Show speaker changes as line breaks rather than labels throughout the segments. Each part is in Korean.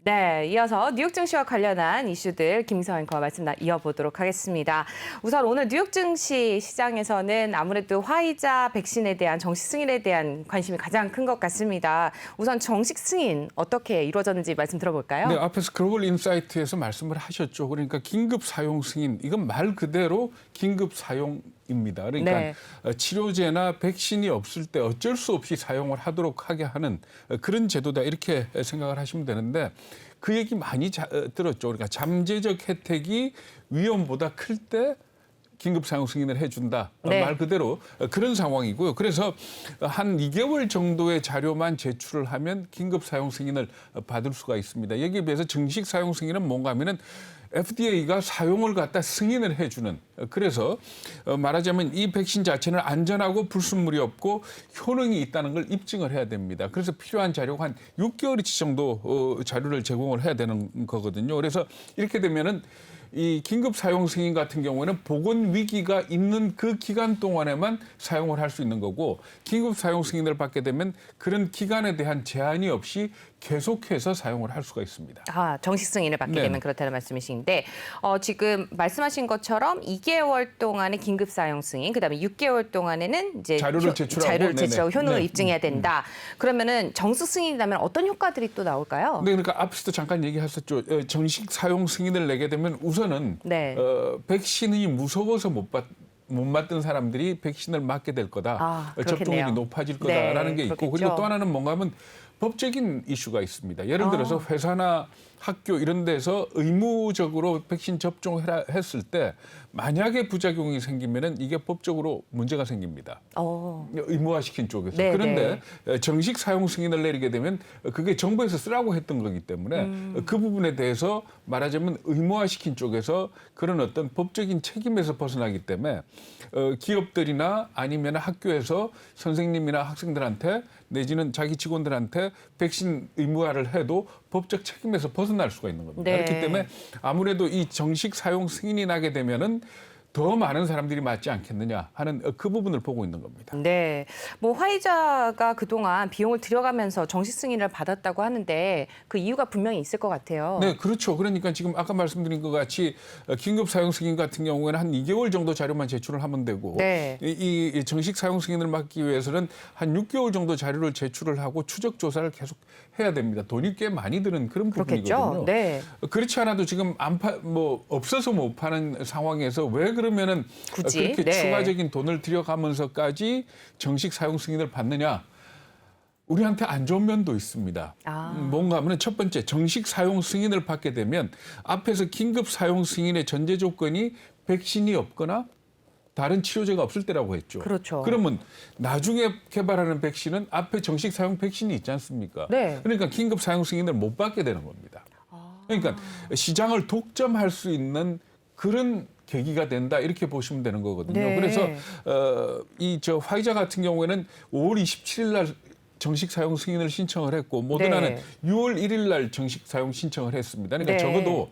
네, 이어서 뉴욕 증시와 관련한 이슈들 김성현 앵커와 말씀 이어보도록 하겠습니다. 우선 오늘 뉴욕 증시 시장에서는 아무래도 화이자 백신에 대한 정식 승인에 대한 관심이 가장 큰 것 같습니다. 우선 정식 승인 어떻게 이루어졌는지 말씀 들어볼까요?
네, 앞에서 글로벌 인사이트에서 말씀을 하셨죠. 그러니까 긴급 사용 승인, 이건 말 그대로 긴급 사용입니다. 그러니까
네.
치료제나 백신이 없을 때 어쩔 수 없이 사용을 하도록 하게 하는 그런 제도다, 이렇게 생각을 하시면 되는데, 그 얘기 많이 들었죠. 그러니까 잠재적 혜택이 위험보다 클 때 긴급 사용 승인을 해준다.
네.
말 그대로 그런 상황이고요. 그래서 한 2개월 정도의 자료만 제출을 하면 긴급 사용 승인을 받을 수가 있습니다. 여기에 비해서 정식 사용 승인은 뭔가 하면은 FDA가 사용을 갖다 승인을 해주는, 그래서 말하자면 이 백신 자체는 안전하고 불순물이 없고 효능이 있다는 걸 입증을 해야 됩니다. 그래서 필요한 자료가 한 6개월치 정도 자료를 제공을 해야 되는 거거든요. 그래서 이렇게 되면은 이 긴급 사용 승인 같은 경우에는 보건 위기가 있는 그 기간 동안에만 사용을 할 수 있는 거고, 긴급 사용 승인을 받게 되면 그런 기간에 대한 제한이 없이 계속해서 사용을 할 수가 있습니다.
정식 승인을 받게
네.
되면 그렇다는 말씀이신데 지금 말씀하신 것처럼 2개월 동안의 긴급 사용 승인, 그다음에 6개월 동안에는 이제
자료를 제출하고
효능을
네.
입증해야 된다. 그러면은 정식 승인이라면 어떤 효과들이 또 나올까요?
네, 그러니까 앞에서도 잠깐 얘기하셨죠. 정식 사용 승인을 내게 되면 우선은
네.
백신이 무서워서 못 맞던 사람들이 백신을 맞게 될 거다.
그렇겠네요.
접종률이 높아질 거다라는
네,
게 있고,
그렇겠죠.
그리고 또 하나는 뭔가 하면 법적인 이슈가 있습니다. 예를 들어서 회사나 학교 이런 데서 의무적으로 백신 접종을 했을 때 만약에 부작용이 생기면은 이게 법적으로 문제가 생깁니다. 의무화시킨 쪽에서.
네,
그런데 정식 사용 승인을 내리게 되면 그게 정부에서 쓰라고 했던 거기 때문에 그 부분에 대해서 말하자면 의무화시킨 쪽에서 그런 어떤 법적인 책임에서 벗어나기 때문에 기업들이나 아니면 학교에서 선생님이나 학생들한테 내지는 자기 직원들한테 백신 의무화를 해도 법적 책임에서 벗어날 수가 있는 겁니다.
네.
그렇기 때문에 아무래도 이 정식 사용 승인이 나게 되면은 더 많은 사람들이 맞지 않겠느냐 하는 그 부분을 보고 있는 겁니다.
네, 화이자가 그동안 비용을 들여가면서 정식 승인을 받았다고 하는데 그 이유가 분명히 있을 것 같아요.
네, 그렇죠. 그러니까 지금 아까 말씀드린 것 같이 긴급 사용 승인 같은 경우에는 한 2개월 정도 자료만 제출을 하면 되고,
네.
이 정식 사용 승인을 받기 위해서는 한 6개월 정도 자료를 제출을 하고 추적 조사를 계속 해야 됩니다. 돈이 꽤 많이 드는 그런
그렇겠죠.
부분이거든요.
네.
그렇지 않아도 지금 없어서 못 파는 상황에서 왜 그러면은
굳이?
그렇게
네.
추가적인 돈을 들여가면서까지 정식 사용 승인을 받느냐? 우리한테 안 좋은 면도 있습니다. 뭔가 하면 첫 번째, 정식 사용 승인을 받게 되면 앞에서 긴급 사용 승인의 전제 조건이 백신이 없거나 다른 치료제가 없을 때라고 했죠.
그렇죠.
그러면 나중에 개발하는 백신은 앞에 정식 사용 백신이 있지 않습니까?
네.
그러니까 긴급 사용 승인을 못 받게 되는 겁니다. 그러니까 시장을 독점할 수 있는 그런 계기가 된다, 이렇게 보시면 되는 거거든요.
네.
그래서 화이자 같은 경우에는 5월 27일 날 정식 사용 승인을 신청을 했고, 모더나는
네.
6월 1일 날 정식 사용 신청을 했습니다. 그러니까
네.
적어도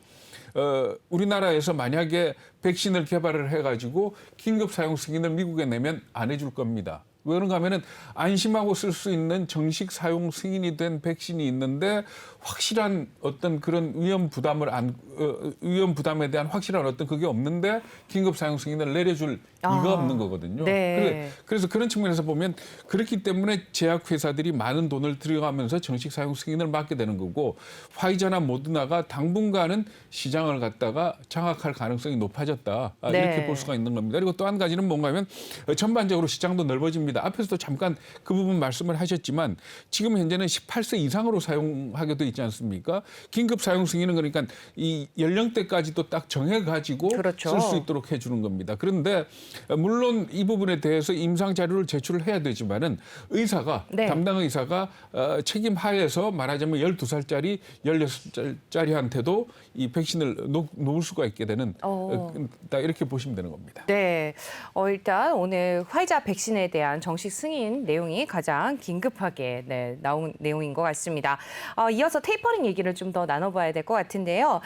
우리나라에서 만약에 백신을 개발을 해가지고 긴급 사용 승인을 미국에 내면 안 해줄 겁니다. 왜 그런가 하면은 안심하고 쓸 수 있는 정식 사용 승인이 된 백신이 있는데 확실한 어떤 그런 위험 부담에 대한 확실한 어떤 그게 없는데 긴급 사용 승인을 내려줄 이가 없는 거거든요.
네.
그래서 그런 측면에서 보면 그렇기 때문에 제약회사들이 많은 돈을 들여가면서 정식 사용 승인을 받게 되는 거고, 화이자나 모더나가 당분간은 시장을 갖다가 장악할 가능성이 높아졌다,
네.
이렇게 볼 수가 있는 겁니다. 그리고 또 한 가지는 뭔가 하면 전반적으로 시장도 넓어집니다. 앞에서도 잠깐 그 부분 말씀을 하셨지만 지금 현재는 18세 이상으로 사용하게 돼 있지 않습니까? 긴급 사용 승인은 그러니까 이 연령대까지도 딱 정해가지고
그렇죠.
쓸 수 있도록 해주는 겁니다. 그런데 물론 이 부분에 대해서 임상 자료를 제출을 해야 되지만은
네.
담당 의사가 책임 하에서 말하자면 12살짜리, 16살짜리한테도 이 백신을 놓을 수가 있게 되는 이렇게 보시면 되는 겁니다.
네, 일단 오늘 화이자 백신에 대한 정식 승인 내용이 가장 긴급하게 나온 내용인 것 같습니다. 이어서 테이퍼링 얘기를 좀 더 나눠봐야 될 것 같은데요.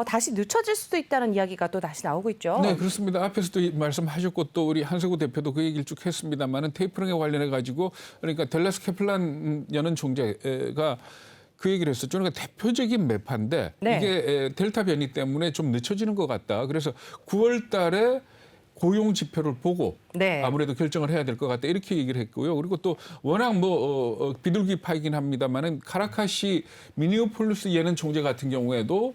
다시 늦춰질 수도 있다는 이야기가 또 다시 나오고 있죠.
네, 그렇습니다. 앞에서도 말씀하셨고 또 우리 한세구 대표도 그 얘기를 쭉 했습니다만은 테이퍼링에 관련해 가지고, 그러니까 델라스 캐플란 연은 총재가 그 얘기를 했었죠. 그러니까 대표적인 매파인데
네.
이게 델타 변이 때문에 좀 늦춰지는 것 같다. 그래서 9월 달에 고용 지표를 보고
네.
아무래도 결정을 해야 될 것 같다. 이렇게 얘기를 했고요. 그리고 또 워낙 비둘기파이긴 합니다만은 카라카시 미니오폴리스 예는 총재 같은 경우에도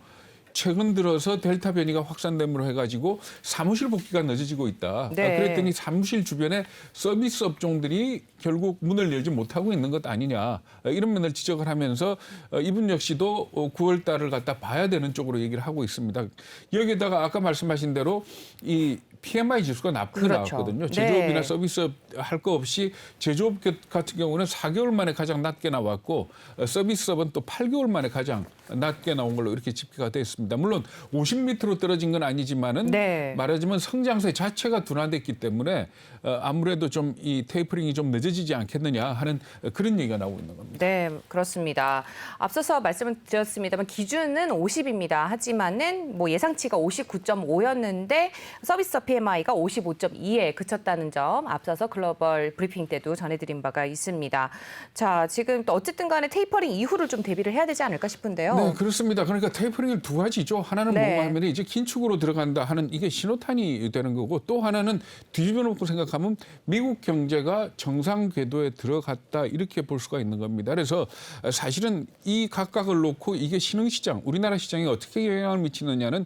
최근 들어서 델타 변이가 확산됨으로 해가지고 사무실 복귀가 늦어지고 있다.
네.
그랬더니 사무실 주변에 서비스 업종들이 결국 문을 열지 못하고 있는 것 아니냐. 이런 면을 지적을 하면서 이분 역시도 9월 달을 갖다 봐야 되는 쪽으로 얘기를 하고 있습니다. 여기에다가 아까 말씀하신 대로 이 PMI 지수가 나쁘게
그렇죠.
나왔거든요.
네.
제조업이나 서비스업 할 거 없이 제조업 같은 경우는 4개월 만에 가장 낮게 나왔고 서비스업은 또 8개월 만에 가장 낮게 나온 걸로 이렇게 집계가 됐습니다. 물론 50m로 떨어진 건 아니지만은
네.
말하자면 성장세 자체가 둔화됐기 때문에 아무래도 좀 이 테이퍼링이 좀 늦어지지 않겠느냐 하는 그런 얘기가 나오고 있는 겁니다.
네, 그렇습니다. 앞서서 말씀을 드렸습니다만 기준은 50입니다. 하지만은 뭐 예상치가 59.5였는데 서비스업 PMI가 55.2에 그쳤다는 점 앞서서 글로벌 브리핑 때도 전해드린 바가 있습니다. 자, 지금 또 어쨌든 간에 테이퍼링 이후를 좀 대비를 해야 되지 않을까 싶은데요.
네, 그렇습니다. 그러니까 테이퍼링을 두 가지죠. 하나는
네.
뭔가 하면 이제 긴축으로 들어간다 하는 이게 신호탄이 되는 거고 또 하나는 뒤집어 놓고 생각하면 미국 경제가 정상 궤도에 들어갔다 이렇게 볼 수가 있는 겁니다. 그래서 사실은 이 각각을 놓고 이게 신흥시장, 우리나라 시장에 어떻게 영향을 미치느냐는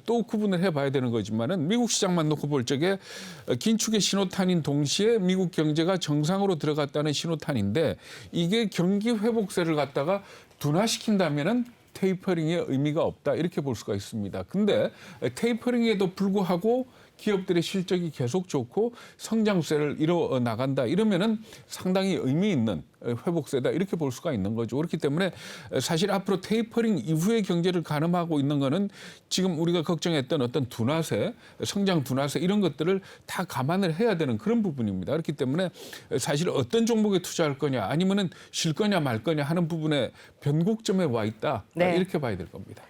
또 구분을 해봐야 되는 거지만은 미국 시장만 놓고 볼 적에 긴축의 신호탄인 동시에 미국 경제가 정상으로 들어갔다는 신호탄인데 이게 경기 회복세를 갖다가 둔화시킨다면은 테이퍼링의 의미가 없다 이렇게 볼 수가 있습니다. 근데 테이퍼링에도 불구하고 기업들의 실적이 계속 좋고 성장세를 이뤄 나간다 이러면은 상당히 의미 있는 회복세다 이렇게 볼 수가 있는 거죠. 그렇기 때문에 사실 앞으로 테이퍼링 이후의 경제를 가늠하고 있는 거는 지금 우리가 걱정했던 어떤 둔화세, 성장 둔화세 이런 것들을 다 감안을 해야 되는 그런 부분입니다. 그렇기 때문에 사실 어떤 종목에 투자할 거냐 아니면은 쉴 거냐 말 거냐 하는 부분에 변곡점에 와 있다
네.
이렇게 봐야 될 겁니다.